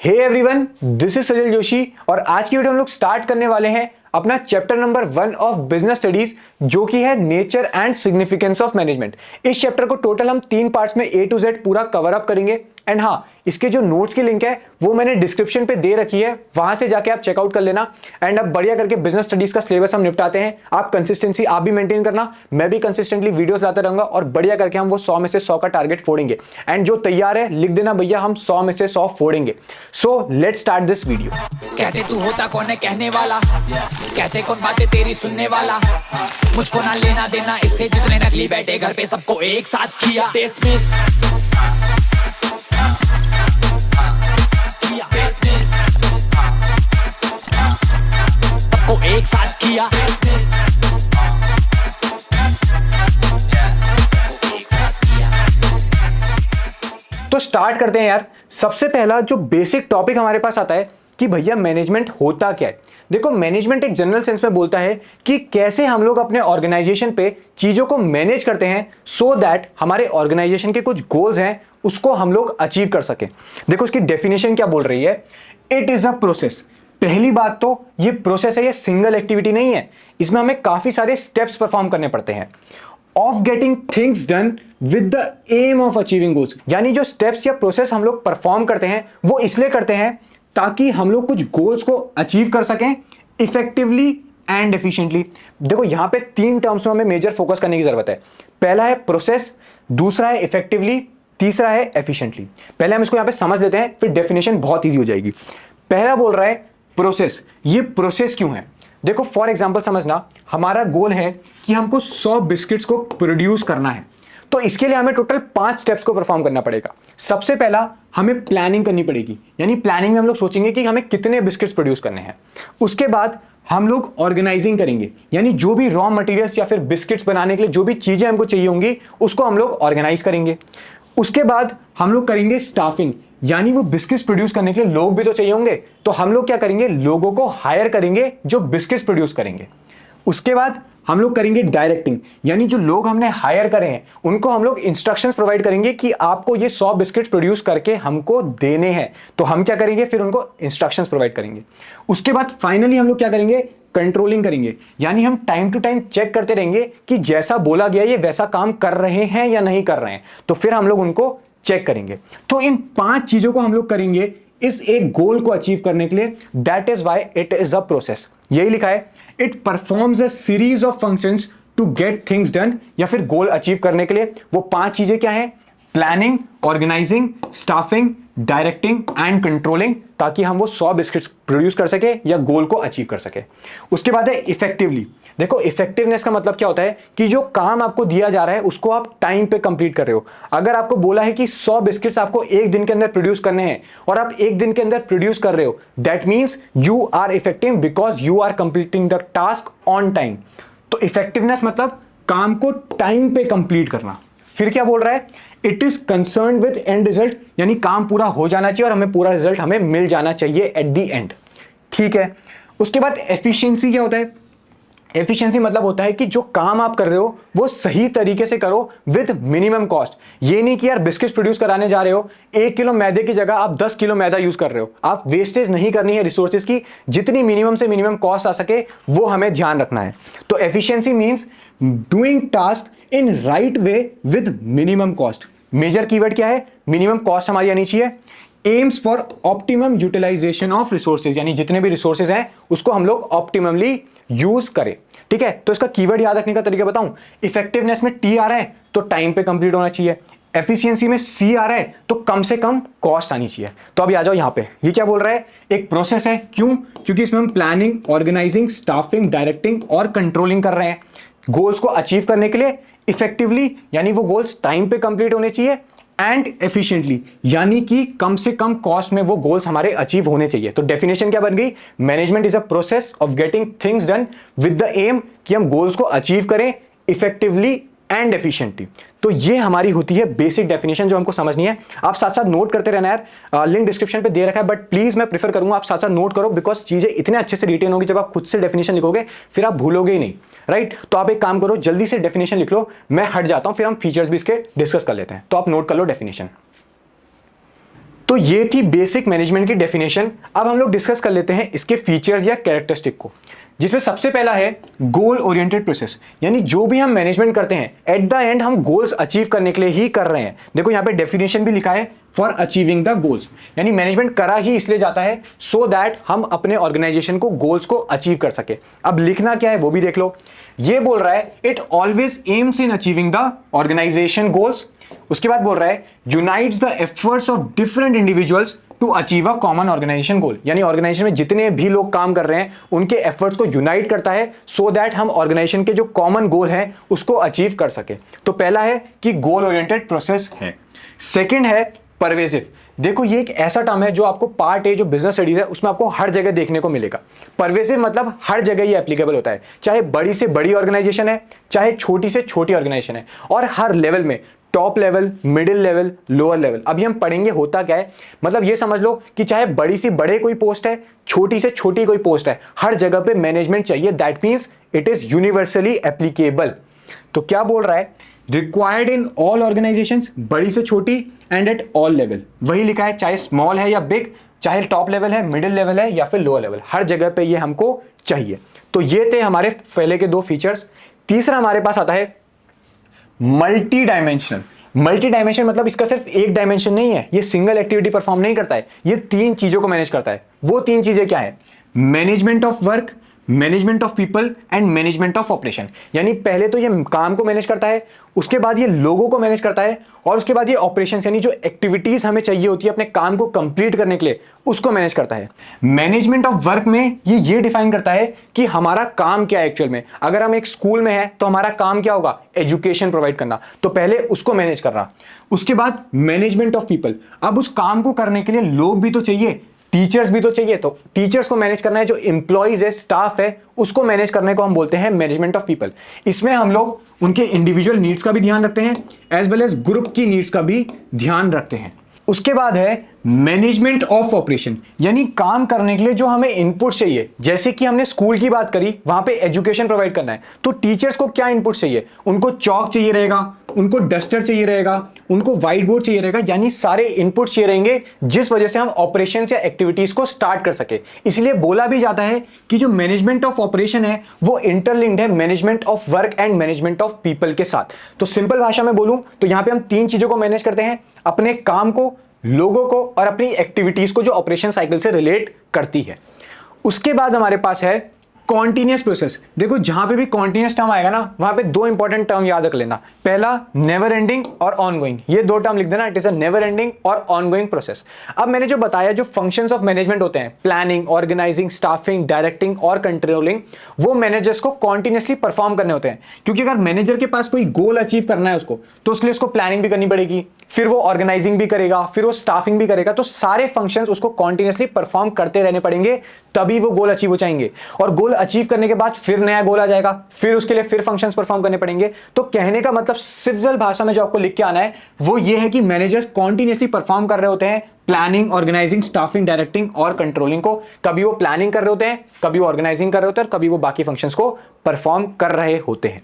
Hey everyone, this is सजल जोशी और आज की वीडियो हम लोग स्टार्ट करने वाले हैं अपना chapter number 1 of business studies, जो कि है nature and significance of management. इस चैप्टर को टोटल हम 3 पार्ट्स में A to Z पूरा कवर अप करेंगे। एंड हाँ, इसके जो नोट्स की लिंक है वो मैंने डिस्क्रिप्शन पे दे रखी है, वहां से जाके आप चेकआउट कर लेना। एंड अब बढ़िया करके बिजनेस स्टडीज का सिलेबस हम निपटाते हैं। आप कंसिस्टेंसी आप भी मेंटेन करना, मैं भी कंसिस्टेंटली वीडियोस लाता रहूंगा और बढ़िया करके हम वो 100 में से 100 का टारगेट फोड़ेंगे। एंड जो तैयार है लिख देना भैया, हम 100 में से 100 फोड़ेंगे। So let's start this video. कहते तू होता कौन है कहने वाला, कहते कौन बातें तेरी सुनने वाला, मुझको ना लेना देना इससे जितने नकली बैठे घर पे सबको एक साथ किया डिसमिस। सबको एक साथ किया। तो स्टार्ट करते हैं यार। सबसे पहला जो बेसिक टॉपिक हमारे पास आता है कि भैया मैनेजमेंट होता क्या है। देखो, मैनेजमेंट एक जनरल सेंस में बोलता है कि कैसे हम लोग अपने ऑर्गेनाइजेशन पे चीजों को मैनेज करते हैं सो दैट हमारे ऑर्गेनाइजेशन के कुछ गोल्स हैं उसको हम लोग अचीव कर सकें। देखो, इसकी डेफिनेशन क्या बोल रही है, इट इज अ प्रोसेस। पहली बात तो ये प्रोसेस है, ये सिंगल एक्टिविटी नहीं है, इसमें हमें काफी सारे स्टेप्स परफॉर्म करने पड़ते हैं of getting things done with the aim of achieving goals. यानी जो स्टेप्स या प्रोसेस हम लोग परफॉर्म करते हैं वो इसलिए करते हैं ताकि हम लोग कुछ गोल्स को अचीव कर सकें इफेक्टिवली एंड एफिशिएंटली। देखो, यहां पे 3 टर्म्स में हमें मेजर फोकस करने की जरूरत है। पहला है प्रोसेस, दूसरा है इफेक्टिवली, तीसरा है एफिशिएंटली। पहले हम इसको यहां पे समझ लेते हैं, फिर डेफिनेशन बहुत ईजी हो जाएगी। पहला बोल रहा है प्रोसेस। ये प्रोसेस क्यों है? देखो, फॉर एग्जांपल समझना, हमारा गोल है कि हमको 100 बिस्किट्स को प्रोड्यूस करना है, तो इसके लिए हमें टोटल 5 स्टेप्स को परफॉर्म करना पड़ेगा। सबसे पहला हमें प्लानिंग करनी पड़ेगी, यानी प्लानिंग में हम लोग सोचेंगे कि हमें कितने बिस्किट्स प्रोड्यूस करने हैं। उसके बाद हम लोग ऑर्गेनाइजिंग करेंगे, यानी जो भी रॉ मटेरियल्स या फिर बिस्किट्स बनाने के लिए जो भी चीजें हमको चाहिए होंगी उसको हम लोग ऑर्गेनाइज करेंगे। उसके बाद हम लोग करेंगे स्टाफिंग, यानी वो बिस्किट्स प्रोड्यूस करने के लिए लोग भी तो चाहिए होंगे, तो हम लोग क्या करेंगे, लोगों को हायर करेंगे जो बिस्किट्स प्रोड्यूस करेंगे। उसके बाद हम लोग करेंगे डायरेक्टिंग, यानी जो लोग हमने हायर करे हैं उनको हम लोग इंस्ट्रक्शंस प्रोवाइड करेंगे कि आपको ये 100 बिस्किट्स प्रोड्यूस करके हमको देने हैं, तो हम क्या करेंगे, फिर उनको इंस्ट्रक्शंस प्रोवाइड करेंगे। उसके बाद फाइनली हम लोग क्या करेंगे, कंट्रोलिंग करेंगे, यानी हम टाइम टू टाइम चेक करते रहेंगे कि जैसा बोला गया ये वैसा काम कर रहे हैं या नहीं कर रहे हैं, तो फिर हम लोग उनको चेक करेंगे। तो इन 5 चीजों को हम लोग करेंगे इस एक गोल को अचीव करने के लिए। That is why it is a process. यही लिखा है, it performs a series of functions to get things done, या फिर गोल अचीव करने के लिए वो 5 चीजें क्या हैं, planning, organising, staffing, directing and controlling, ताकि हम वो 100 बिस्किट्स प्रोड्यूस कर सके या गोल को अचीव कर सके। उसके बाद है इफेक्टिवली। देखो, इफेक्टिवनेस का मतलब क्या होता है कि जो काम आपको दिया जा रहा है उसको आप टाइम पे कंप्लीट कर रहे हो। अगर आपको बोला है कि 100 बिस्किट्स आपको 1 दिन के अंदर प्रोड्यूस करने हैं और आप 1 दिन के अंदर प्रोड्यूस कर रहे हो, that means you are effective because you are completing the task on time. तो इफेक्टिवनेस मतलब काम को टाइम पे कंप्लीट करना। फिर क्या बोल रहा है, it is concern with and result, यानी काम पूरा हो जाना चाहिए और हमें पूरा रिजल्ट हमें मिल जाना चाहिए एट द एंड। ठीक है। उसके बाद एफिशिएंसी क्या होता है, एफिशिएंसी मतलब होता है कि जो काम आप कर रहे हो वो सही तरीके से करो विद मिनिमम कॉस्ट। ये नहीं कि यार बिस्किट्स प्रोड्यूस कराने जा रहे हो, 1 किलो मैदे की जगह आप 10 किलो मैदा यूज कर रहे हो। आप वेस्टेज नहीं करनी है रिसोर्सेज की, जितनी मिनिमम से मिनिमम कॉस्ट आ सके वो हमें ध्यान रखना है। तो efficiency means doing task in right way with minimum cost. Major keyword क्या है, मिनिमम कॉस्ट हमारी आनी चाहिए। Aims for optimum utilisation of resources, यानी जितने भी रिसोर्सेज हैं उसको हम लोग ऑप्टिममली यूज करें। ठीक है। तो इसका कीवर्ड याद रखने का तरीका बताऊं, इफेक्टिवनेस में टी आ रहा है तो टाइम पे कंप्लीट होना चाहिए, एफिशिएंसी में सी आ रहा है तो कम से कम कॉस्ट आनी चाहिए। तो अभी आ जाओ यहां पे, ये क्या बोल रहा है, एक प्रोसेस है। क्यों? क्योंकि इसमें हम प्लानिंग, ऑर्गेनाइजिंग, स्टाफिंग, डायरेक्टिंग और कंट्रोलिंग कर रहे हैं गोल्स को अचीव करने के लिए इफेक्टिवली, यानी वो गोल्स टाइम पे कंप्लीट होने चाहिए, एंड एफिशिएंटली, यानी कि कम से कम कॉस्ट में वो गोल्स हमारे अचीव होने चाहिए। तो डेफिनेशन क्या बन गई, management is a process of getting things done with the aim कि हम गोल्स को अचीव करें इफेक्टिवली एंड एफिशिएंटली। तो ये हमारी होती है बेसिक डेफिनेशन जो हमको समझनी है। आप साथ साथ नोट करते रहना यार, लिंक डिस्क्रिप्शन पे दे रखा है, बट प्लीज मैं प्रेफर करूंगा आप साथ साथ नोट करो, बिकॉज चीजें इतने अच्छे से रिटेन होगी जब आप खुद से डेफिनेशन लिखोगे फिर आप भूलोगे ही नहीं, राइट। तो आप एक काम करो, जल्दी से डेफिनेशन लिख लो, मैं हट जाता हूं, फिर हम फीचर्स भी इसके डिस्कस कर लेते हैं। तो आप नोट कर लो डेफिनेशन। तो ये थी बेसिक मैनेजमेंट की डेफिनेशन। अब हम लोग डिस्कस कर लेते हैं इसके फीचर्स या कैरेक्टरिस्टिक को, जिसमें सबसे पहला है गोल ओरिएंटेड प्रोसेस। यानी जो भी हम मैनेजमेंट करते हैं एट द एंड हम गोल्स अचीव करने के लिए ही कर रहे हैं। देखो यहाँ पे डेफिनेशन भी लिखा है, फॉर अचीविंग द गोल्स, यानी मैनेजमेंट करा ही इसलिए जाता है सो दैट हम अपने ऑर्गेनाइजेशन को गोल्स को अचीव कर सके। अब लिखना क्या है वो भी देख लो। ये बोल रहा है it always aims in achieving the organisation goals. उसके बाद बोल रहा है unites the efforts of different individuals to achieve a common organisation goal. यानी ऑर्गेनाइजेशन में जितने भी लोग काम कर रहे हैं उनके एफर्ट्स को यूनाइट करता है सो दैट हम ऑर्गेनाइजेशन के जो कॉमन गोल है उसको अचीव कर सके। तो पहला है कि गोल ओरिएंटेड प्रोसेस है। सेकंड है परवेसिव। देखो ये एक ऐसा टर्म है जो आपको पार्ट ए जो बिजनेस स्टडीज है उसमें आपको हर जगह देखने को मिलेगा। परवेसिव मतलब हर जगह ये एप्लीकेबल होता है, चाहे बड़ी से बड़ी ऑर्गेनाइजेशन है, चाहे छोटी से छोटी ऑर्गेनाइजेशन है, और हर लेवल में, top level, middle level, lower level. अभी हम पढ़ेंगे होता क्या है। मतलब ये समझ लो कि चाहे बड़ी सी बड़े कोई पोस्ट है, छोटी से छोटी कोई पोस्ट है, हर जगह पे मैनेजमेंट चाहिए। That means it is universally applicable. तो क्या बोल रहा है, रिक्वायर्ड इन ऑल ऑर्गेनाइजेशंस, बड़ी से छोटी, एंड एट ऑल लेवल। वही लिखा है, चाहे स्मॉल है या बिग, चाहे टॉप लेवल है, मिडिल लेवल है या फिर लोअर लेवल, हर जगह पे ये हमको चाहिए। तो ये थे हमारे पहले के दो फीचर्स। तीसरा हमारे पास आता है मल्टी डायमेंशनल। मल्टी डायमेंशन मतलब इसका सिर्फ एक डायमेंशन नहीं है, ये सिंगल एक्टिविटी परफॉर्म नहीं करता है, ये तीन चीजों को मैनेज करता है। वो तीन चीजें क्या है, management of work, management of people and management of operation. यानी पहले तो ये काम को मैनेज करता है, उसके बाद ये लोगों को मैनेज करता है, और उसके बाद ये ऑपरेशंस यानी जो एक्टिविटीज हमें चाहिए होती है अपने काम को कंप्लीट करने के लिए उसको मैनेज करता है। मैनेजमेंट ऑफ वर्क में ये डिफाइन करता है कि हमारा काम क्या है एक्चुअल में। अगर हम एक स्कूल में है तो हमारा काम क्या होगा, एजुकेशन प्रोवाइड करना, तो पहले उसको मैनेज करना। उसके बाद मैनेजमेंट ऑफ पीपल, अब उस काम को करने के लिए लोग भी तो चाहिए, टीचर्स भी तो चाहिए, तो टीचर्स को मैनेज करना है, जो एम्प्लॉइज है, स्टाफ है, उसको मैनेज करने को हम बोलते हैं मैनेजमेंट ऑफ पीपल। इसमें हम लोग उनके इंडिविजुअल नीड्स का भी ध्यान रखते हैं एज वेल एज ग्रुप की नीड्स का भी ध्यान रखते हैं। उसके बाद है मैनेजमेंट ऑफ ऑपरेशन, यानी काम करने के लिए जो हमें इनपुट चाहिए। जैसे कि हमने स्कूल की बात करी, वहां पे एजुकेशन प्रोवाइड करना है, तो टीचर्स को क्या इनपुट चाहिए, उनको चौक चाहिए रहेगा, उनको डस्टर चाहिए रहेगा, उनको व्हाइट बोर्ड चाहिए रहेगा, यानी सारे इनपुट चाहिए रहेंगे जिस वजह से हम ऑपरेशन या एक्टिविटीज को स्टार्ट कर सके। इसलिए बोला भी जाता है कि जो मैनेजमेंट ऑफ ऑपरेशन है वो इंटरलिंक्ड है management of work and management of people के साथ। तो सिंपल भाषा में बोलूं तो यहां पे हम तीन चीजों को मैनेज करते हैं, अपने काम को, लोगों को और अपनी एक्टिविटीज को जो ऑपरेशन साइकिल से रिलेट करती है। उसके बाद हमारे पास है कॉन्टिन्यूअस प्रोसेस। देखो जहां पे भी कॉन्टिन्यूअस टर्म आएगा ना, वहां पे दो इंपॉर्टेंट टर्म याद रख लेना। पहला नेवर एंडिंग और ऑनगोइंग, ये दो टर्म लिख देना, it is a never ending और ऑनगोइंग प्रोसेस। अब मैंने जो बताया जो फंक्शंस ऑफ मैनेजमेंट होते हैं, प्लानिंग, ऑर्गेनाइजिंग, स्टाफिंग, डायरेक्टिंग और कंट्रोलिंग, वो मैनेजर्स को कॉन्टिन्यूसली परफॉर्म करने होते हैं। क्योंकि अगर मैनेजर के पास कोई गोल अचीव करना है उसको, तो उसके लिए उसको प्लानिंग भी करनी पड़ेगी, फिर वो ऑर्गेनाइजिंग भी करेगा, फिर वो स्टाफिंग भी करेगा, तो सारे फंक्शंस उसको कॉन्टिन्यूसली परफॉर्म करते रहने पड़ेंगे, तभी वो गोल अचीव हो जाएंगे। और गोल अचीव करने के बाद फिर नया गोल आ जाएगा, फिर उसके लिए फिर फंक्शंस परफॉर्म करने पड़ेंगे। तो कहने का मतलब सिंपल भाषा में जो आपको लिख के आना है वो ये है कि मैनेजर्स कॉन्टिन्यूसली परफॉर्म कर रहे होते हैं प्लानिंग, ऑर्गेनाइजिंग, स्टाफिंग, डायरेक्टिंग और कंट्रोलिंग को। कभी वो प्लानिंग कर रहे होते हैं, कभी वो ऑर्गेनाइजिंग कर रहे होते हैं, कभी वो बाकी फंक्शंस को परफॉर्म कर रहे होते हैं।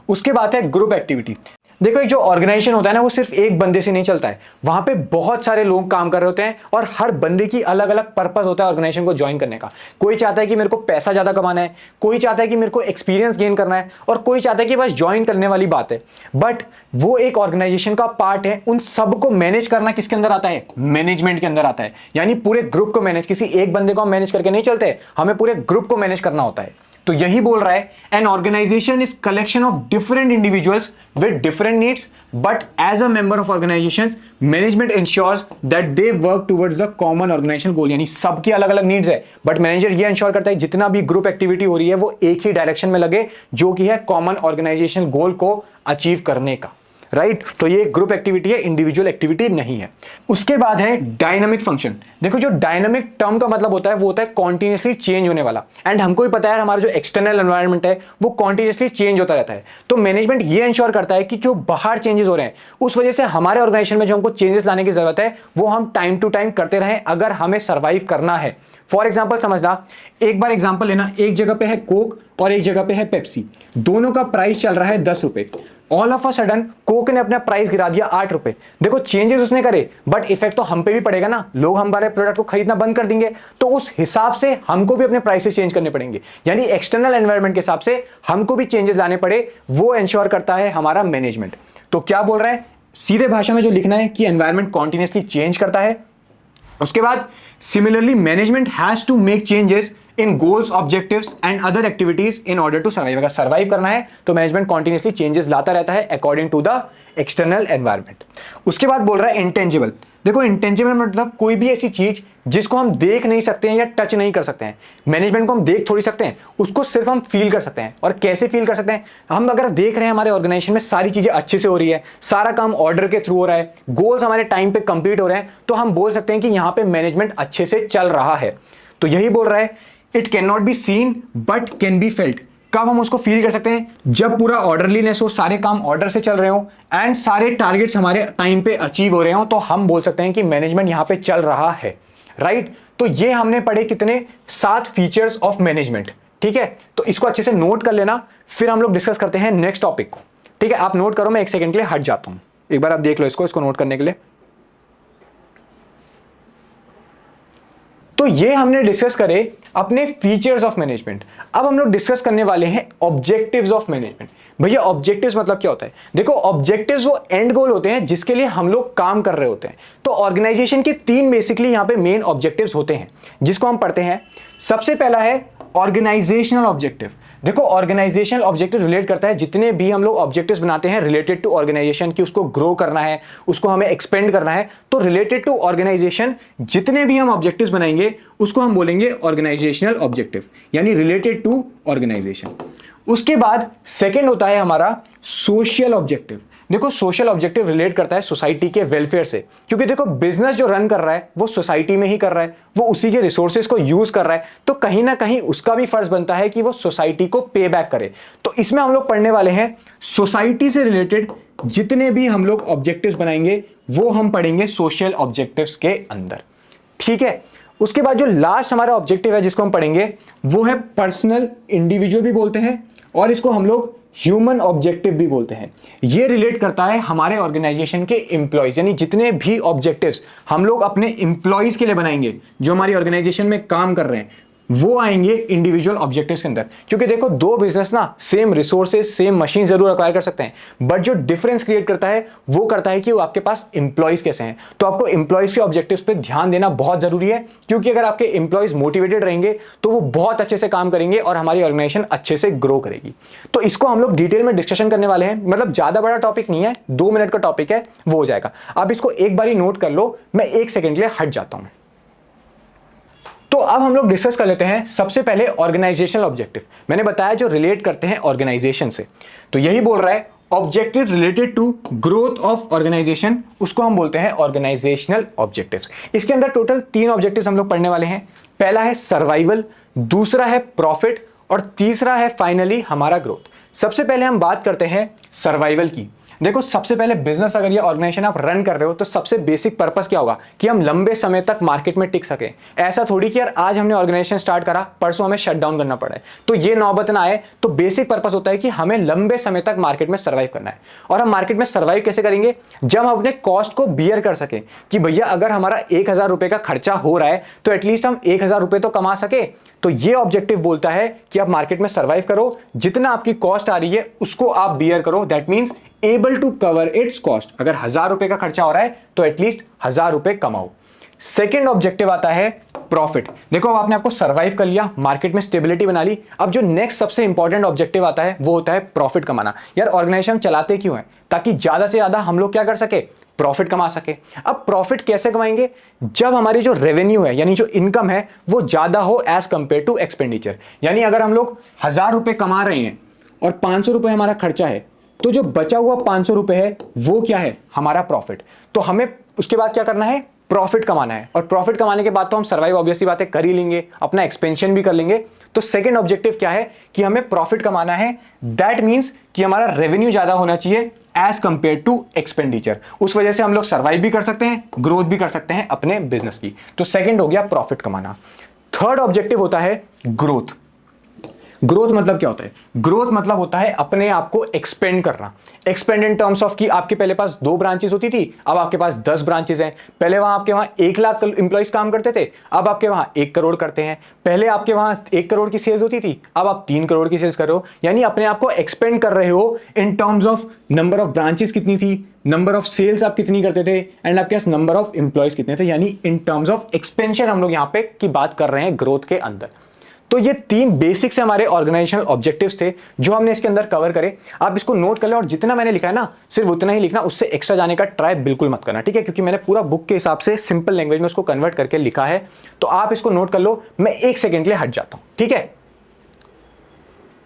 उसके बाद है ग्रुप एक्टिविटी। देखो एक जो ऑर्गेनाइजेशन होता है ना, वो सिर्फ एक बंदे से नहीं चलता है, वहां पे बहुत सारे लोग काम कर रहे होते हैं और हर बंदे की अलग अलग पर्पस होता है ऑर्गेनाइजेशन को ज्वाइन करने का। कोई चाहता है कि मेरे को पैसा ज्यादा कमाना है, कोई चाहता है कि मेरे को एक्सपीरियंस गेन करना है, और कोई चाहता है कि बस ज्वाइन करने वाली बात है। बट वो एक ऑर्गेनाइजेशन का पार्ट है, उन सबको मैनेज करना किसके अंदर आता है, मैनेजमेंट के अंदर आता है। यानी पूरे ग्रुप को मैनेज, किसी एक बंदे को हम मैनेज करके नहीं चलते, हमें पूरे ग्रुप को मैनेज करना होता है। तो यही बोल रहा है, an organisation is collection of different individuals with different needs, but as a member of organisation management ensures that they work towards the common organisation goal. यानी सबकी अलग अलग नीड्स है, बट मैनेजर ये इंश्योर करता है जितना भी ग्रुप एक्टिविटी हो रही है वो एक ही डायरेक्शन में लगे, जो कि है कॉमन ऑर्गेनाइजेशन गोल को अचीव करने का। राइट, तो ये ग्रुप एक्टिविटी है, इंडिविजुअल एक्टिविटी नहीं है। उसके बाद है डायनामिक फंक्शन। देखो जो डायनामिक टर्म का मतलब होता है वो होता है कॉन्टिन्यूसली चेंज होने वाला। एंड हमको ही पता है हमारा जो एक्सटर्नल एनवायरनमेंट है वो कॉन्टिन्यूसली चेंज होता रहता है। तो मैनेजमेंट ये इंश्योर करता है कि जो बाहर चेंजेस हो रहे हैं उस वजह से हमारे ऑर्गेनाइजेशन में जो हमको चेंजेस लाने की जरूरत है वो हम टाइम टू टाइम करते रहें, अगर हमें सर्वाइव करना है। फॉर एग्जाम्पल समझना, एक बार एग्जाम्पल लेना, एक जगह पे है कोक और एक जगह पे है पेप्सी, दोनों का प्राइस चल रहा है 10 रुपए। All of a sudden Coke ने अपना प्राइस गिरा दिया 8 रुपए। देखो चेंजेस उसने करे, बट इफेक्ट तो हम पे भी पड़ेगा ना, लोग हमारे प्रोडक्ट को खरीदना बंद कर देंगे, तो उस हिसाब से हमको भी अपने प्राइसेस चेंज करने पड़ेंगे। यानी एक्सटर्नल एनवायरनमेंट के हिसाब से हमको भी चेंजेस लाने पड़े, वो इंश्योर करता है हमारा मैनेजमेंट। तो क्या बोल रहा है, सीधे भाषा में जो लिखना है कि एनवायरनमेंट कॉन्टिन्यूसली चेंज करता है। उसके बाद similarly management has to make changes in goals, objectives and other activities in order to survive. अगर सर्वाइव करना है तो मैनेजमेंट कॉन्टिन्यूसली चेंजेस लाता रहता है according to the external environment. उसके बाद बोल रहा है इंटेंजिबल। देखो इंटेंजिबल मतलब कोई भी ऐसी चीज जिसको हम देख नहीं सकते हैं या टच नहीं कर सकते हैं। मैनेजमेंट को हम देख थोड़ी सकते हैं, उसको सिर्फ हम फील कर सकते हैं। और कैसे फील कर सकते हैं, हम अगर देख रहे हैं हमारे ऑर्गेनाइजेशन में सारी चीजें अच्छे से हो रही है, सारा काम ऑर्डर के थ्रू हो रहा है, गोल्स हमारे टाइम पे कंप्लीट हो रहे हैं, तो हम बोल सकते हैं कि यहां पे मैनेजमेंट अच्छे से चल रहा है। तो यही बोल रहा है, it can not be seen but can be felt. कब हम उसको फील कर सकते हैं, जब पूरा ऑर्डरलीनेस हो, सारे काम ऑर्डर से चल रहे हो एंड सारे टारगेट्स हमारे टाइम पे अचीव हो रहे हो, तो हम बोल सकते हैं कि मैनेजमेंट यहां पे चल रहा है। राइट, तो ये हमने पढ़े कितने, 7 फीचर्स ऑफ मैनेजमेंट। ठीक है, तो इसको अच्छे से नोट कर लेना, फिर हम लोग डिस्कस करते हैं नेक्स्ट टॉपिक को। ठीक है, आप नोट करो, मैं 1 सेकंड के लिए हट जाता हूं, एक बार आप देख लो इसको नोट करने के लिए। तो ये हमने डिस्कस करे अपने फीचर्स ऑफ मैनेजमेंट। अब हम लोग डिस्कस करने वाले हैं ऑब्जेक्टिव्स ऑफ मैनेजमेंट। भैया ऑब्जेक्टिव्स मतलब क्या होता है, देखो ऑब्जेक्टिव्स वो एंड गोल होते हैं जिसके लिए हम लोग काम कर रहे होते हैं। तो ऑर्गेनाइजेशन के 3 बेसिकली यहां पे मेन ऑब्जेक्टिव्स होते हैं जिसको हम पढ़ते हैं। सबसे पहला है ऑर्गेनाइजेशनल ऑब्जेक्टिव। देखो ऑर्गेनाइजेशनल ऑब्जेक्टिव रिलेट करता है, जितने भी हम लोग ऑब्जेक्टिव्स बनाते हैं रिलेटेड टू ऑर्गेनाइजेशन की, उसको ग्रो करना है, उसको हमें एक्सपेंड करना है, तो रिलेटेड टू ऑर्गेनाइजेशन जितने भी हम ऑब्जेक्टिव्स बनाएंगे उसको हम बोलेंगे ऑर्गेनाइजेशनल ऑब्जेक्टिव, यानी रिलेटेड टू ऑर्गेनाइजेशन। उसके बाद सेकेंड होता है हमारा सोशल ऑब्जेक्टिव। देखो सोशल ऑब्जेक्टिव रिलेट करता है सोसाइटी के वेलफेयर से, क्योंकि देखो बिजनेस जो रन कर रहा है वो सोसाइटी में ही कर रहा है, वो उसी के रिसोर्सेज को यूज कर रहा है, तो कहीं ना कहीं उसका भी फर्ज बनता है कि वो सोसाइटी को पे बैक करे। तो इसमें हम लोग पढ़ने वाले हैं सोसाइटी से रिलेटेड जितने भी हम लोग ऑब्जेक्टिव्स बनाएंगे वो हम पढ़ेंगे सोशल ऑब्जेक्टिव्स के अंदर। ठीक है, उसके बाद जो लास्ट हमारा ऑब्जेक्टिव है जिसको हम पढ़ेंगे वो है पर्सनल, इंडिविजुअल भी बोलते हैं और इसको हम लोग ह्यूमन ऑब्जेक्टिव भी बोलते हैं। ये रिलेट करता है हमारे ऑर्गेनाइजेशन के एम्प्लॉयज, यानी जितने भी ऑब्जेक्टिव्स हम लोग अपने एम्प्लॉयज के लिए बनाएंगे जो हमारी ऑर्गेनाइजेशन में काम कर रहे हैं वो आएंगे इंडिविजुअल ऑब्जेक्टिव्स के अंदर। क्योंकि देखो दो बिजनेस ना सेम रिसोर्सेज सेम मशीन जरूर अक्वायर कर सकते हैं, बट जो डिफरेंस क्रिएट करता है वो करता है कि वो आपके पास एम्प्लॉयज कैसे हैं। तो आपको एम्प्लॉयज के ऑब्जेक्टिव्स पे ध्यान देना बहुत जरूरी है, क्योंकि अगर आपके एम्प्लॉयज मोटिवेटेड रहेंगे तो वो बहुत अच्छे से काम करेंगे और हमारी ऑर्गेनाइजेशन अच्छे से ग्रो करेगी। तो इसको हम लोग डिटेल में डिस्कशन करने वाले हैं, मतलब ज्यादा बड़ा टॉपिक नहीं है, 2 मिनट का टॉपिक है, वो हो जाएगा। आप इसको एक बार नोट कर लो, मैं 1 सेकेंड के लिए हट जाता हूं। तो अब हम लोग डिस्कस कर लेते हैं सबसे पहले ऑर्गेनाइजेशनल ऑब्जेक्टिव। मैंने बताया जो रिलेट करते हैं ऑर्गेनाइजेशन से, तो यही बोल रहा है objective related to growth of organisation, उसको हम बोलते हैं ऑर्गेनाइजेशनल ऑब्जेक्टिव्स। इसके अंदर टोटल 3 ऑब्जेक्टिव्स हम लोग पढ़ने वाले हैं। पहला है सर्वाइवल, दूसरा है प्रॉफिट और तीसरा है फाइनली हमारा ग्रोथ। सबसे पहले हम बात करते हैं सर्वाइवल की। देखो सबसे पहले बिजनेस अगर ये ऑर्गेनाइजेशन आप रन कर रहे हो तो सबसे बेसिक पर्पस क्या होगा कि हम लंबे समय तक मार्केट में टिक सके। ऐसा थोड़ी कि यार आज हमने ऑर्गेनाइजेशन स्टार्ट करा परसों हमें शट डाउन करना पड़ा है, तो ये नौबत ना आए। तो बेसिक पर्पस होता है कि हमें लंबे समय तक मार्केट में सर्वाइव करना है। और हम मार्केट में सर्वाइव कैसे करेंगे, जब हम अपने कॉस्ट को बियर कर सके कि भैया अगर हमारा 1000 रुपए का खर्चा हो रहा है तो एटलीस्ट हम 1000 रुपए तो कमा सके। तो ये ऑब्जेक्टिव बोलता है कि आप मार्केट में सर्वाइव करो, जितना आपकी कॉस्ट आ रही है उसको आप बियर करो, that means able to cover its cost. अगर 1000 रुपए का खर्चा हो रहा है तो एटलीस्ट 1000 रुपए कमाओ। सेकेंड ऑब्जेक्टिव आता है प्रॉफिट। देखो अब आपने आपको सर्वाइव कर लिया, मार्केट में स्टेबिलिटी बना ली, अब जो नेक्स्ट सबसे इंपॉर्टेंट ऑब्जेक्टिव आता है वो होता है प्रॉफिट कमाना। यार ऑर्गेनाइजेशन चलाते क्यों है, ताकि ज्यादा से ज्यादा हम लोग क्या कर सके, प्रॉफिट कमा सके। अब प्रॉफिट कैसे कमाएंगे, जब हमारी जो रेवेन्यू है यानी जो इनकम है वो ज्यादा हो एज कंपेयर टू एक्सपेंडिचर। यानी अगर हम लोग 1000 रुपए कमा रहे हैं और 500 रुपए हमारा खर्चा है, तो जो बचा हुआ 500 रुपए है वो क्या है, हमारा प्रॉफिट। तो हमें उसके बाद क्या करना है, प्रॉफिट कमाना है। और प्रॉफिट कमाने के बाद तो हम सर्वाइव ऑब्वियसली बातें कर ही लेंगे, अपना एक्सपेंशन भी कर लेंगे। तो सेकंड ऑब्जेक्टिव क्या है कि हमें प्रॉफिट कमाना है, दैट मींस कि हमारा रेवेन्यू ज्यादा होना चाहिए एज कंपेयर टू एक्सपेंडिचर। उस वजह से हम लोग सर्वाइव भी कर सकते हैं, ग्रोथ भी कर सकते हैं अपने बिजनेस की। तो सेकंड हो गया प्रॉफिट कमाना। थर्ड ऑब्जेक्टिव होता है ग्रोथ। ग्रोथ मतलब क्या होता है? ग्रोथ मतलब होता है अपने आप को एक्सपेंड करना। एक्सपेंड इन टर्म्स ऑफ कि आपके पहले पास 2 ब्रांचेस होती थी, अब आपके पास 10 ब्रांचेस हैं। पहले वहां आपके वहां 1 लाख इंप्लॉइज काम करते थे, अब आपके वहां 1 करोड़ करते हैं। पहले आपके वहां 1 करोड़ की सेल्स होती थी, अब आप 3 करोड़ की सेल्स कर रहे हो। यानी अपने आप को एक्सपेंड कर रहे हो in terms of number of branches कितनी थी, नंबर ऑफ सेल्स आप कितनी करते थे, एंड आपके पास नंबर ऑफ इंप्लॉइज कितने थे। यानी इन टर्म्स ऑफ एक्सपेंशन हम लोग यहां पे की बात कर रहे हैं ग्रोथ के अंदर। तो ये 3 बेसिक्स हमारे ऑर्गेनाइजेशनल ऑब्जेक्टिव्स थे जो हमने इसके अंदर कवर करे। आप इसको नोट कर लें और जितना मैंने लिखा है ना सिर्फ उतना ही लिखना, उससे एक्स्ट्रा जाने का ट्राई बिल्कुल मत करना, ठीक है? क्योंकि मैंने पूरा बुक के हिसाब से सिंपल लैंग्वेज में उसको कन्वर्ट करके लिखा है। तो आप इसको नोट कर लो, मैं 1 सेकंड के लिए हट जाता हूं, ठीक है?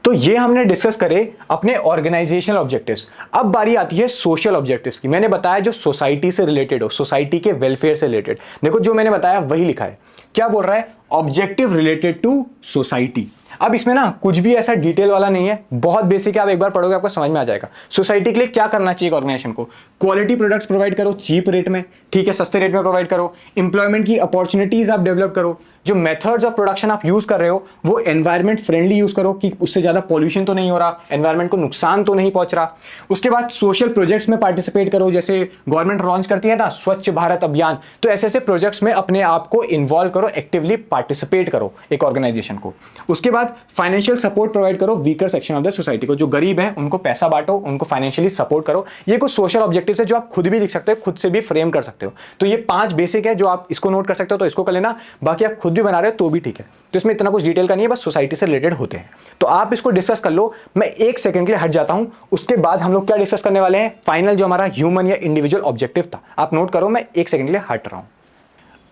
तो ये हमने डिस्कस करे अपने ऑर्गेनाइजेशनल ऑब्जेक्टिव्स। अब बारी आती है सोशल ऑब्जेक्टिव्स की। मैंने बताया जो सोसाइटी से रिलेटेड हो, सोसाइटी के वेलफेयर से रिलेटेड। देखो जो मैंने बताया वही लिखा है। क्या बोल रहा है? Objective related to society. अब इसमें ना कुछ भी ऐसा डिटेल वाला नहीं है, बहुत बेसिक है। आप एक बार पढ़ोगे आपको समझ में आ जाएगा। सोसाइटी के लिए क्या करना चाहिए ऑर्गेनाइजेशन को? क्वालिटी प्रोडक्ट्स प्रोवाइड करो चीप रेट में, ठीक है, सस्ते रेट में प्रोवाइड करो। इंप्लॉयमेंट की अपॉर्चुनिटीज आप डेवलप करो। जो मेथड्स ऑफ प्रोडक्शन आप यूज कर रहे हो वो एनवायरमेंट फ्रेंडली यूज करो कि उससे ज्यादा पॉल्यूशन तो नहीं हो रहा, एनवायरमेंट को नुकसान तो नहीं पहुंच रहा। उसके बाद सोशल प्रोजेक्ट्स में पार्टिसिपेट करो, जैसे गवर्नमेंट लॉन्च करती है ना स्वच्छ भारत अभियान, तो ऐसे ऐसे प्रोजेक्ट्स में अपने आप को इन्वॉल्व करो, एक्टिवली पार्टिसिपेट करो एक ऑर्गेनाइजेशन को। उसके बाद फाइनेंशियल सपोर्ट प्रोवाइड करो weaker section of the society को। जो गरीब है उनको पैसा बांटो, उनको फाइनेंशियली सपोर्ट करो। ये कुछ सोशल ऑब्जेक्टिव्स है जो आप खुद भी लिख सकते हो, खुद से भी फ्रेम कर सकते हो। तो ये 5 बेसिक है जो आप इसको नोट कर सकते हो, तो इसको कर लेना। बाकी आप खुद भी बना रहे हो तो भी ठीक है। तो इसमें इतना कुछ डिटेल का नहीं है, बस सोसाइटी से रिलेटेड होते हैं। तो आप इसको डिस्कस कर लो। मैं 1 सेकंड के लिए हट जाता हूं, उसके बाद हम लोग क्या डिस्कस करने वाले हैं? फाइनल जो हमारा ह्यूमन या इंडिविजुअल ऑब्जेक्टिव था। आप नोट करो, मैं 1 सेकंड के लिए हट रहा हूं।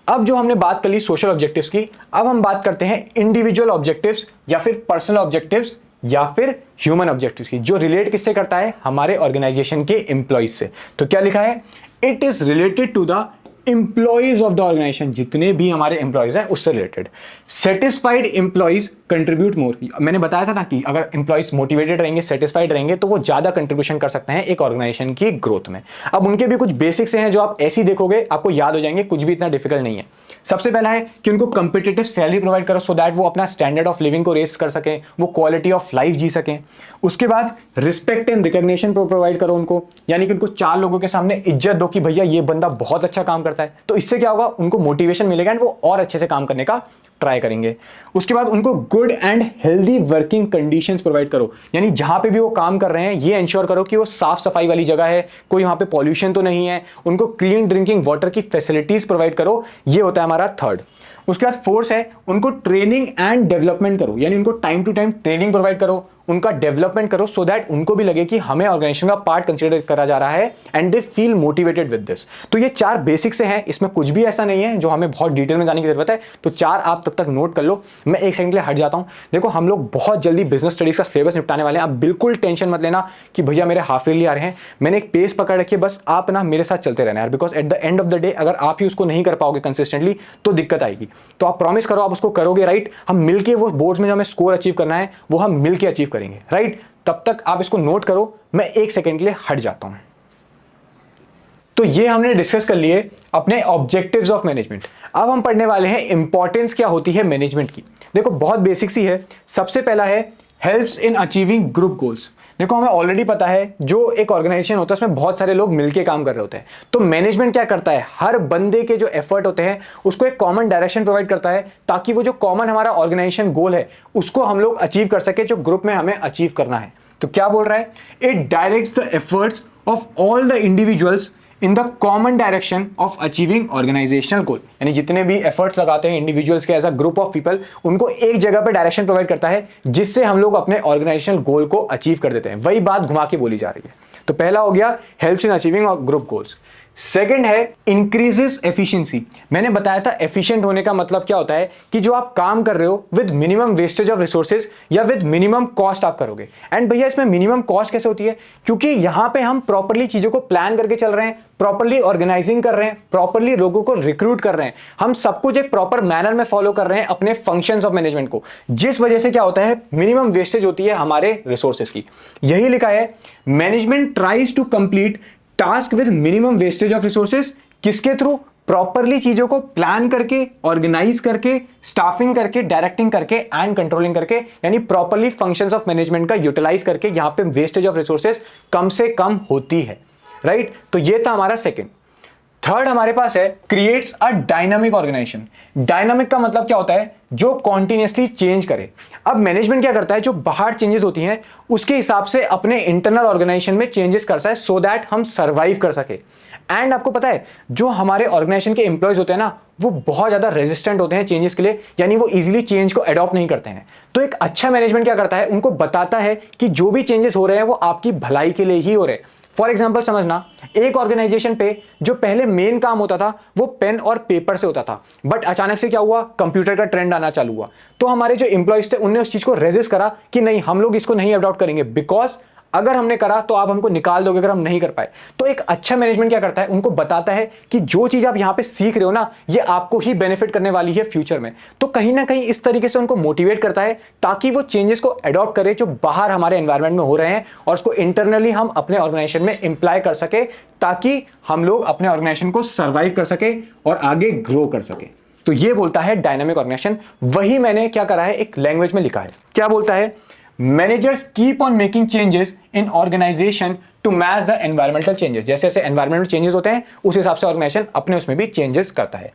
अब जो हमने बात कर ली सोशल ऑब्जेक्टिव्स की, अब हम बात करते हैं इंडिविजुअल ऑब्जेक्टिव्स या फिर पर्सनल ऑब्जेक्टिव्स या फिर ह्यूमन ऑब्जेक्टिव्स की, जो रिलेट किससे करता है? हमारे ऑर्गेनाइजेशन के एम्प्लॉइज से। तो क्या लिखा है? It is related to the employees of the organisation, जितने भी हमारे एम्प्लॉइज हैं उससे रिलेटेड। Satisfied employees contribute more. मैंने बताया था ना कि अगर एम्प्लॉइज मोटिवेटेड रहेंगे, सेटिस्फाइड रहेंगे, तो वो ज्यादा कंट्रीब्यूशन कर सकते हैं एक ऑर्गेनाइजेशन की ग्रोथ में। अब उनके भी कुछ बेसिक्स हैं जो आप ऐसे ही देखोगे आपको याद हो जाएंगे, कुछ भी इतना डिफिकल्ट नहीं है। सबसे पहला है कि उनको कंपिटिटिव सैलरी प्रोवाइड करो, सो दैट वो अपना स्टैंडर्ड ऑफ लिविंग को रेस कर सकें, वो क्वालिटी ऑफ लाइफ जी सकें। उसके बाद रिस्पेक्ट एंड रिकॉग्निशन प्रोवाइड करो उनको, यानी कि उनको 4 लोगों के सामने इज्जत दो कि भैया ये बंदा बहुत अच्छा काम करता है। तो इससे क्या होगा? उनको मोटिवेशन मिलेगा एंड वो और अच्छे से काम करने का ट्राई करेंगे। उसके बाद उनको good and healthy working conditions provide करो, यानी जहां पे भी वो काम कर रहे हैं ये इंश्योर करो कि वो साफ सफाई वाली जगह है, कोई वहां पे पॉल्यूशन तो नहीं है। उनको क्लीन ड्रिंकिंग वाटर की फैसिलिटीज प्रोवाइड करो। ये होता है हमारा 3rd। उसके बाद 4th है उनको ट्रेनिंग एंड डेवलपमेंट करो, यानी उनको time to time training provide करो, उनका डेवलपमेंट करो, सो दैट उनको भी लगे कि हमें ऑर्गेनाइजेशन का पार्ट कंसीडर करा जा रहा है and they feel motivated with this. तो ये 4 बेसिक से हैं, इसमें कुछ भी ऐसा नहीं है जो हमें बहुत डिटेल में जाने की जरूरत है। तो 4 आप तब तक नोट कर लो। मैं 1 सेकंड के लिए हट जाता हूं। देखो हम लोग बहुत जल्दी बिजनेस स्टडीज का सिलेबस निपटाने वाले हैं। आप बिल्कुल टेंशन मत लेना कि भैया मेरे हाफ ईयरली आ रहे हैं। मैंने एक पेस पकड़ रखी है, बस आप ना मेरे साथ चलते रहना यार, because at the end of the day अगर आप ही उसको नहीं कर पाओगे कंसिस्टेंटली तो दिक्कत आएगी। तो आप प्रॉमिस करो आप उसको करोगे, राइट? हम मिलके वो बोर्ड्स में जो हमें स्कोर अचीव करना है वो हम मिलके अचीव करेंगे, राइट? तब तक आप इसको नोट करो। मैं 1 सेकंड के लिए हट जाता हूं। तो ये हमने डिस्कस कर लिए अपने ऑब्जेक्टिव्स ऑफ मैनेजमेंट। अब हम पढ़ने वाले हैं इंपॉर्टेंस क्या होती है मैनेजमेंट की। देखो बहुत बेसिक सी है। सबसे पहला है helps in achieving group goals. देखो हमें ऑलरेडी पता है जो एक ऑर्गेनाइजेशन होता है उसमें बहुत सारे लोग मिलके काम कर रहे होते हैं। तो मैनेजमेंट क्या करता है? हर बंदे के जो एफर्ट होते हैं उसको एक कॉमन डायरेक्शन प्रोवाइड करता है, ताकि वो जो कॉमन हमारा ऑर्गेनाइजेशन गोल है उसको हम लोग अचीव कर सके, जो ग्रुप में हमें अचीव करना है। तो क्या बोल रहा है? It directs the efforts of all the individuals in the common direction of achieving organisational goal. यानी जितने भी एफर्ट्स लगाते हैं इंडिविजुअल्स के as a group of people, उनको एक जगह पे डायरेक्शन प्रोवाइड करता है जिससे हम लोग अपने ऑर्गेनाइजेशनल गोल को अचीव कर देते हैं। वही बात घुमा के बोली जा रही है। तो पहला हो गया helps in achieving group goals. Second है इंक्रीजेस एफिशिएंसी। मैंने बताया था एफिशिएंट होने का मतलब क्या होता है कि जो आप काम कर रहे हो with minimum wastage of resources या विद मिनिमम कॉस्ट आप करोगे। एंड भैया इसमें मिनिमम कॉस्ट कैसे होती है? क्योंकि यहां पे हम प्रॉपर्ली चीजों को प्लान करके चल रहे हैं, प्रॉपर्ली ऑर्गेनाइजिंग कर रहे हैं, प्रॉपर्ली लोगों को रिक्रूट कर रहे हैं, हम सब कुछ एक प्रॉपर मैनर में फॉलो कर रहे हैं अपने फंक्शंस ऑफ मैनेजमेंट को, जिस वजह से क्या होता है मिनिमम वेस्टेज होती है हमारे रिसोर्सेज की। यही लिखा है management tries to complete task with minimum wastage of resources. किसके थ्रू? प्रॉपरली चीजों को प्लान करके, ऑर्गेनाइज करके, स्टाफिंग करके, डायरेक्टिंग करके एंड कंट्रोलिंग करके, यानी प्रॉपरली फंक्शंस ऑफ मैनेजमेंट का यूटिलाइज करके यहां पे वेस्टेज ऑफ रिसोर्सेज कम से कम होती है, राइट। तो ये था हमारा सेकंड। थर्ड हमारे पास है creates a dynamic organisation. Dynamic का मतलब क्या होता है? जो कॉन्टिन्यूसली चेंज करे। अब मैनेजमेंट क्या करता है? जो बाहर चेंजेस होती हैं उसके हिसाब से अपने इंटरनल ऑर्गेनाइजेशन में चेंजेस करता है सो दैट हम सर्वाइव कर सके। एंड आपको पता है जो हमारे ऑर्गेनाइजेशन के एम्प्लॉयज होते हैं ना, वो बहुत ज्यादा रेजिस्टेंट होते हैं चेंजेस के लिए, यानी वो इजीली चेंज को अडॉप्ट नहीं करते हैं। तो एक अच्छा मैनेजमेंट क्या करता है? उनको बताता है कि जो भी चेंजेस हो रहे हैं वो आपकी भलाई के लिए ही हो रहे हैं। फॉर एग्जाम्पल समझना, एक ऑर्गेनाइजेशन पे जो पहले मेन काम होता था वो पेन और पेपर से होता था, बट अचानक से क्या हुआ? कंप्यूटर का ट्रेंड आना चालू हुआ। तो हमारे जो एम्प्लॉयज थे उनने उस चीज को रेजिस्ट करा कि नहीं, हम लोग इसको नहीं अडॉप्ट करेंगे, बिकॉज अगर हमने करा तो आप हमको निकाल दोगे अगर हम नहीं कर पाए। तो एक अच्छा मैनेजमेंट क्या करता है? उनको बताता है कि जो चीज आप यहां पे सीख रहे हो ना, ये आपको ही बेनिफिट करने वाली है फ्यूचर में। तो कहीं ना कहीं इस तरीके से उनको मोटिवेट करता है ताकि वो चेंजेस को अडॉप्ट करे जो बाहर हमारे एनवायरमेंट में हो रहे हैं, और उसको इंटरनली हम अपने ऑर्गेनाइजेशन में इंप्लाई कर सके ताकि हम लोग अपने ऑर्गेनाइजेशन को सर्वाइव कर सके और आगे ग्रो कर सके। तो ये बोलता है डायनामिक ऑर्गेनाइजेशन। वही मैंने क्या करा है, एक लैंग्वेज में लिखा है। क्या बोलता है? Managers keep on making changes in organisation to match the environmental changes. जैसे जैसे एनवायरमेंटल चेंजेस होते हैं उस हिसाब से ऑर्गेनाइजेशन अपने उसमें भी चेंजेस करता है।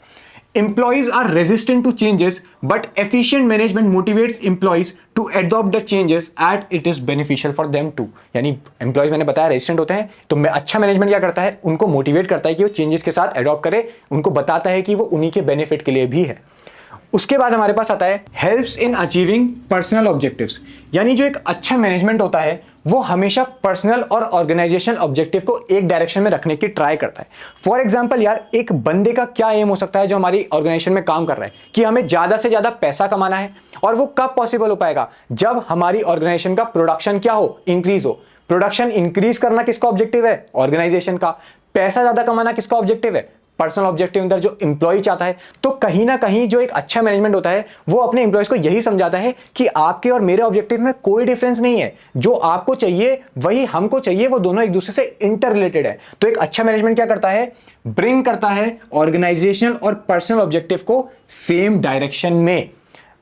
Employees are resistant to changes, but efficient management motivates employees to adopt the changes as it is beneficial for them too। यानी employees मैंने बताया रेजिस्टेंट होते हैं, तो अच्छा मैनेजमेंट क्या करता है? उनको मोटिवेट करता है कि वो चेंजेस के साथ अडॉप्ट करे, उनको बताता है कि वो उन्हीं के बेनिफिट के लिए भी है। उसके बाद हमारे पास आता है helps in achieving personal objectives. यानी जो एक अच्छा मैनेजमेंट होता है वो हमेशा पर्सनल और ऑर्गेनाइजेशनल ऑब्जेक्टिव को एक डायरेक्शन में रखने की ट्राई करता है। फॉर एग्जांपल यार, एक बंदे का क्या एम हो सकता है जो हमारी ऑर्गेनाइजेशन में काम कर रहा है कि हमें ज्यादा से ज्यादा पैसा कमाना है, और वो कब पॉसिबल हो पाएगा? जब हमारी ऑर्गेनाइजेशन का प्रोडक्शन क्या हो? इंक्रीज हो। प्रोडक्शन इंक्रीज करना किसका ऑब्जेक्टिव है? ऑर्गेनाइजेशन का। पैसा ज्यादा कमाना किसका ऑब्जेक्टिव है? पर्सनल ऑब्जेक्टिव अंदर जो इंप्लॉय चाहता है। तो कहीं ना कहीं जो एक अच्छा मैनेजमेंट होता है वो अपने इंप्लॉयज को यही समझाता है कि आपके और मेरे ऑब्जेक्टिव में कोई डिफरेंस नहीं है, जो आपको चाहिए वही हमको चाहिए, वो दोनों एक दूसरे से इंटर रिलेटेड है। तो एक अच्छा मैनेजमेंट क्या करता है? ब्रिंग करता है ऑर्गेनाइजेशनल और पर्सनल ऑब्जेक्टिव को सेम डायरेक्शन में।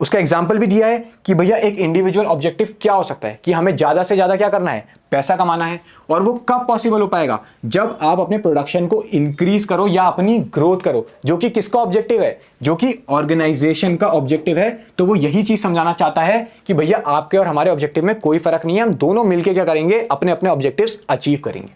उसका एग्जाम्पल भी दिया है कि भैया एक इंडिविजुअल ऑब्जेक्टिव क्या हो सकता है कि हमें ज्यादा से ज्यादा क्या करना है? पैसा कमाना है। और वो कब पॉसिबल हो पाएगा? जब आप अपने प्रोडक्शन को इंक्रीज करो या अपनी ग्रोथ करो, जो कि किसका ऑब्जेक्टिव है? जो कि ऑर्गेनाइजेशन का ऑब्जेक्टिव है। तो वो यही चीज समझाना चाहता है कि भैया आपके और हमारे ऑब्जेक्टिव में कोई फर्क नहीं है, हम दोनों मिलकर क्या करेंगे? अपने अपने ऑब्जेक्टिव्स अचीव करेंगे।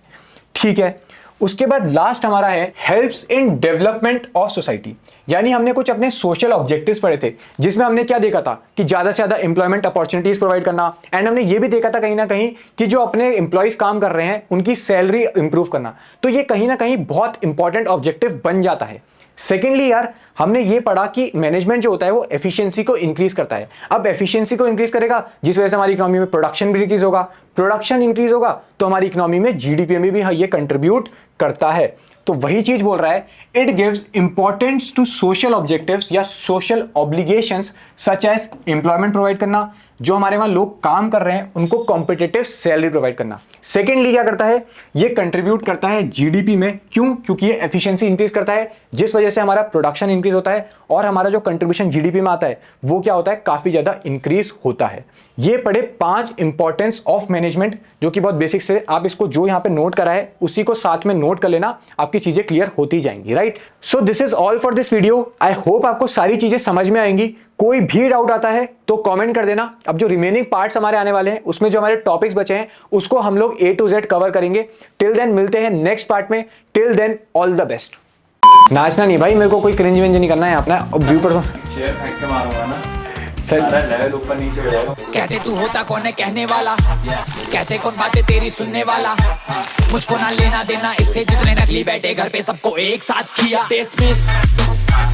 ठीक है। उसके बाद लास्ट हमारा है helps in development of society. यानी हमने कुछ अपने सोशल ऑब्जेक्टिव्स पढ़े थे जिसमें हमने क्या देखा था कि ज्यादा से ज्यादा एम्प्लॉयमेंट अपॉर्चुनिटीज प्रोवाइड करना, एंड हमने ये भी देखा था कहीं ना कहीं कि जो अपने एम्प्लॉयज काम कर रहे हैं उनकी सैलरी इंप्रूव करना। तो ये कहीं ना कहीं बहुत इंपॉर्टेंट ऑब्जेक्टिव बन जाता है। सेकेंडली यार, हमने ये पढ़ा कि मैनेजमेंट जो होता है वो एफिशिएंसी को इंक्रीज करता है। अब एफिशिएंसी को इंक्रीज करेगा जिस वजह से हमारी इकोनॉमी में प्रोडक्शन भी इंक्रीज होगा, प्रोडक्शन इंक्रीज होगा तो हमारी इकोनॉमी में जीडीपी में भी ये कंट्रीब्यूट करता है। तो वही चीज बोल रहा है, it gives importance to social objectives या social obligations such as employment provide करना, जो हमारे वहां लोग काम कर रहे हैं उनको कॉम्पिटिटिव सैलरी प्रोवाइड करना। सेकेंडली क्या करता है? ये कंट्रीब्यूट करता है जीडीपी में। क्यों? क्योंकि ये एफिशिएंसी इंक्रीज करता है जिस वजह से हमारा प्रोडक्शन इंक्रीज होता है और हमारा जो कंट्रीब्यूशन जीडीपी में आता है वो क्या होता है? काफी ज्यादा इंक्रीज होता है। ये पढ़े 5 इंपॉर्टेंस ऑफ मैनेजमेंट, जो कि बहुत बेसिक से आप इसको जो यहां पे नोट करा है उसी को साथ में नोट कर लेना, आपकी चीजें क्लियर होती जाएंगी। Right. So this is all for this video. I hope आपको सारी चीजें समझ में आएंगी। कोई भी डाउट आता है तो कमेंट कर देना। अब जो रिमेनिंग पार्ट्स हमारे आने वाले हैं उसमें जो हमारे टॉपिक्स बचे हैं उसको हम लोग A to Z कवर करेंगे। टिल देन मिलते हैं नेक्स्ट पार्ट में। Till then all the best. नाचना नहीं भाई, मेरे को कोई क्रिंज विंज नहीं करना है अपना। व्यू पर शेयर फेंक के मारूंगा ना, सारा लेवल ऊपर नीचे हो जाएगा। कहते तू होता कौन है कहने वाला, कहते कौन बातें तेरी सुनने वाला, मुझको ना लेना देना इससे जितने नकली बैठे घर पे सबको एक साथ किया डिसमिस।